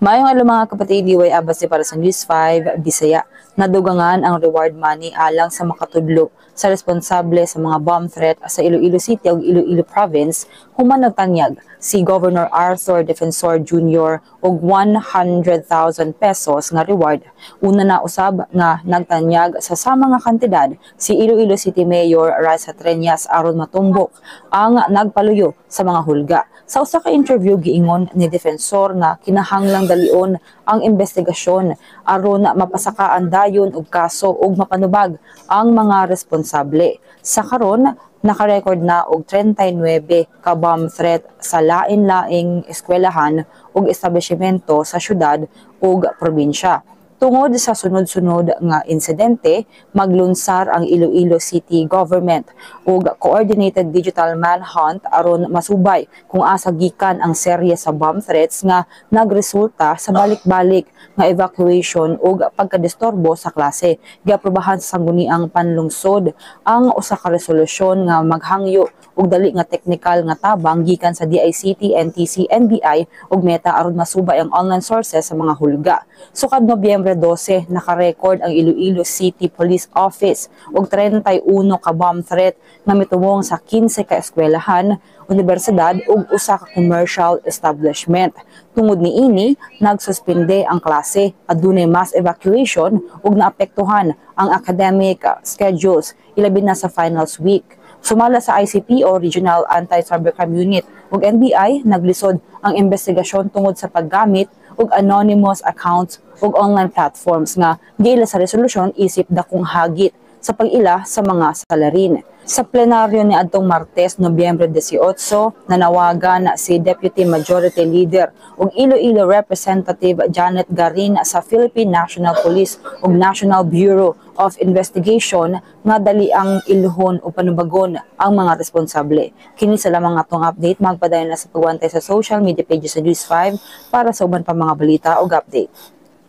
Maayong adlaw mga kapatid, diway abas para sa News 5 Bisaya. Nadugangan ang reward money alang sa makatudlo sa responsable sa mga bomb threat sa Iloilo City ug Iloilo Province. Human nagtanyag si Governor Arthur Defensor Jr. og 100,000 pesos nga reward. Una na usab nga nagtanyag sa sama nga kantidad si Iloilo City Mayor Raisa Treñas aron matumbok ang nagpaluyo sa mga hulga. Sa usa ka interview giingon ni Defensor nga kinahanglang dalion ang investigasyon aron mapasakaan dayon og kaso ug mapanubag ang mga responsable. Sa karon nakarecord na og 39 ka bomb threat sa lain-laing eskwelahan ug establishmento sa syudad ug probinsya. Tungod sa sunod-sunod nga insidente, maglunsar ang Iloilo City Government og coordinated digital manhunt aron masubay kung asa gikan ang serye sa bomb threats nga nagresulta sa balik-balik nga evacuation ug pagkadisturbo sa klase. Giaprobahan sa sangguniang panlungsod ang usa ka resolusyon nga maghangyo og dali nga teknikal nga tabang gikan sa DICT, NTC, NBI ug Meta aron masubay ang online sources sa mga hulga. Sukad Nobyembre 12, nakarecord ang Iloilo City Police Office og 31 ka bomb threat nga mitubong sa 15 ka eskwelahan, universidad ug usa ka commercial establishment. Tungod niini, nagsuspende ang klase, adunay mass evacuation ug naapektuhan ang academic schedules ilabi na sa finals week. Sumala sa ICPO Regional Anti-Cybercrime Unit ug NBI, naglisod ang investigasyon tungod sa paggamit ug anonymous accounts ug online platforms nga giila sa resolusyon isip dakong hagit sa pag-ila sa mga salarin. Sa plenaryo ni adtong Martes, Nobyembre 18, nanawagan si Deputy Majority Leader ug Iloilo Representative Janet Garin sa Philippine National Police ug National Bureau of Investigation nga dali ang iluhon o panubagon ang mga responsable. Kini sa lamang atong update, magpadayon na sa pagwantay sa social media pages sa News 5 para sa uban pa mga balita ug update.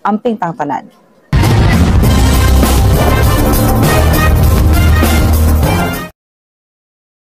Amping tang tanan.